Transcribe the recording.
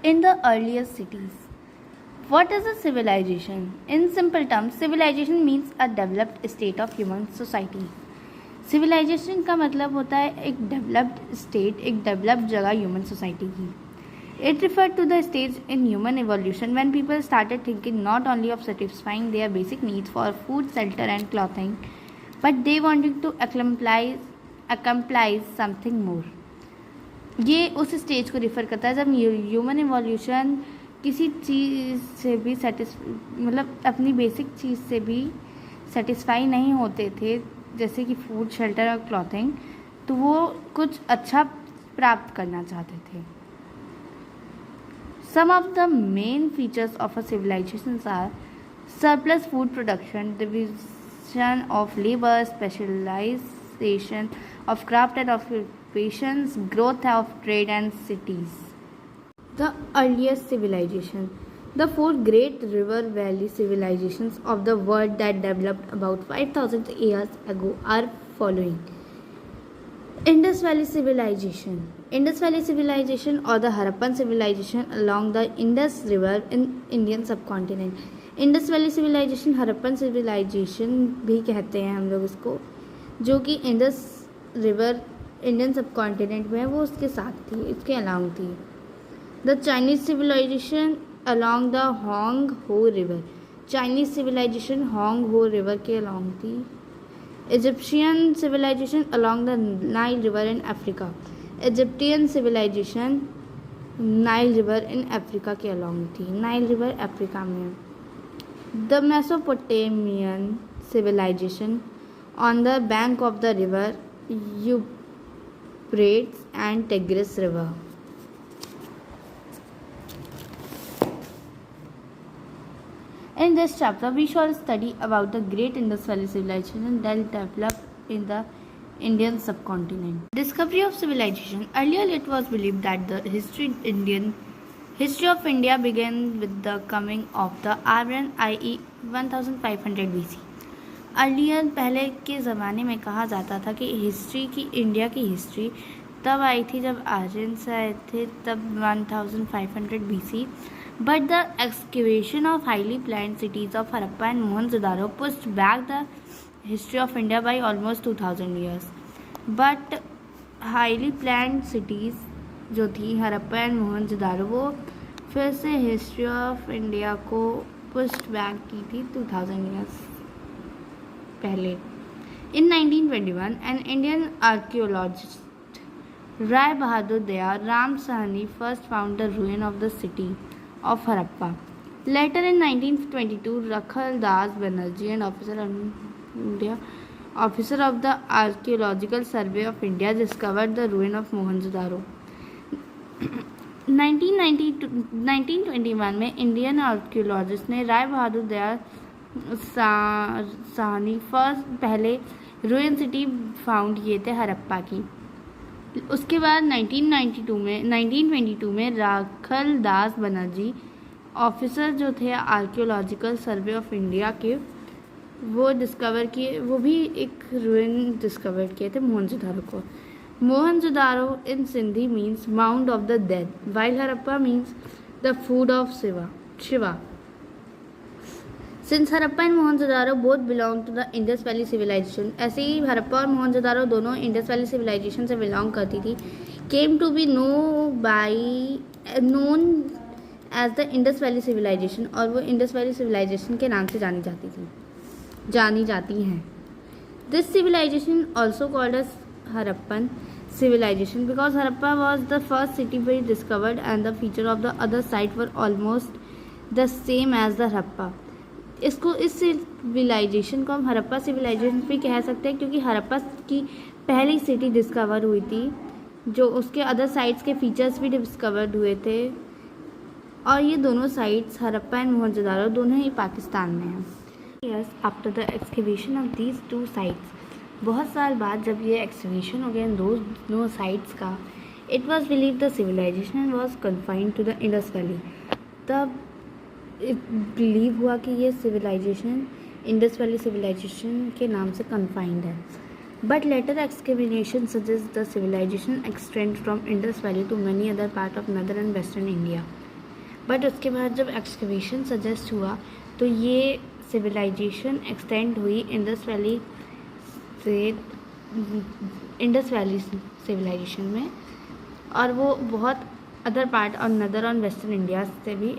In the earliest cities, what is a civilization? In simple terms, civilization means a developed state of human society. Civilization का मतलब होता है एक developed state, एक developed जगह human society की. It referred to the stage in human evolution when people started thinking not only of satisfying their basic needs for food, shelter and clothing, but they wanted to accomplish something more. ये उस stage को refer करता है जब human evolution किसी चीज़ से भी मतलब अपनी बेसिक चीज़ से भी सेटिस्फाई नहीं होते थे, जैसे कि फूड, शेल्टर और क्लॉथिंग, तो वो कुछ अच्छा प्राप्त करना चाहते थे. Some of the main features of a civilization are surplus food production, division of labor, specialization of craft and occupations, growth of trade and cities. The earliest civilization. The four great river valley civilizations of the world that developed about 5,000 years ago are following. Indus Valley Civilization. Indus Valley Civilization or the Harappan Civilization along the Indus River in Indian subcontinent. Indus Valley Civilization Harappan Civilization भी कहते हैं हम लोग इसको, जो कि Indus river Indian subcontinent में है, वो उसके साथ थी, इसके अलाउंग थी. The Chinese civilization along the Hong Ho River. Chinese civilization Hong Ho River के along थी. Egyptian civilization along the Nile River in Africa. Egyptian civilization Nile River in Africa के along थी. Nile River अफ्रीका में. The Mesopotamian civilization on the bank of the river Euphrates and Tigris River. In this chapter, we shall study about the great Indus Valley civilization that developed in the Indian subcontinent. Discovery of civilization. Earlier, it was believed that the history of India began with the coming of the Aryan, i.e. 1500 BC. Earlier, पहले के ज़माने में कहा जाता था कि India की history तब आई थी जब आर्यंस आए थे, तब 1500 BC. But the excavation of highly planned cities of Harappa and Mohenjo-daro pushed back the history of India by almost 2000 years. But highly planned cities जो थी हरप्पा एंड मोहनजोदारो, वो फिर से हिस्ट्री ऑफ इंडिया को पुस्ट बैक की थी 2000 years पहले. In 1921, an Indian archaeologist, Rai Bahadur Daya Ram Sahni, first found the ruin of the city of Harappa. Later in 1922, Rakhal Das Banerjee, an officer of the Archaeological Survey of India, discovered the ruin of Mohenjo-daro. 1921 में Indian archaeologist ने राय बहादुर दया Sahni first पहले रूइन city found किए थे हरप्पा की. उसके बाद 1922 में राखल दास Banerjee, officer जो थे आर्कियोलॉजिकल सर्वे ऑफ इंडिया के, वो भी एक रूइन डिस्कवर किए थे मोहनजोदारो को. Mohenjodaro in Sindhi means mound of the dead, while Harappa means the food of Shiva. Since Harappa and Mohenjodaro both belong to the Indus valley civilization, ऐसे ही हरप्पा और मोहनजोदारो दोनों इंडस वैली सिविलाइजेशन से बिलोंग करती थी. Came to be known as the Indus valley civilization, और वो इंडस वैली सिविलाइजेशन के नाम से जानी जाती हैं. This civilization also called as Harappan civilization because Harappa was the first city to be discovered and the feature of the other site were almost the same as the Harappa. इस civilisation को हम Harappa civilisation भी कह सकते हैं, क्योंकि हरप्पा की पहली सिटी डिस्कवर हुई थी, जो उसके अदर साइट्स के फीचर्स भी डिस्कवर्ड हुए थे, और ये दोनों साइट्स हरप्पा एंड मोहनजोदारो दोनों ही पाकिस्तान में हैं. Years after the excavation of these two sites, बहुत साल बाद जब ये एक्सकवेशन हो गया इन दोनों साइट्स का, it was believe the civilization was confined to the Indus valley. तब बिलीव हुआ कि ये सिविलाइजेशन इंडस वैली सिविलाइजेशन के नाम से कन्फाइंड है. But later excavation suggest the civilization extend from Indus valley to many other part of northern and western India. But उसके बाद जब एक्सकवेशन सजेस्ट हुआ तो ये सिविलाइजेशन एक्सटेंड हुई इंडस वैली से, इंडस वैली सिविलाइजेशन में, और वो बहुत अदर पार्ट और नदर ऑन वेस्टर्न इंडिया से भी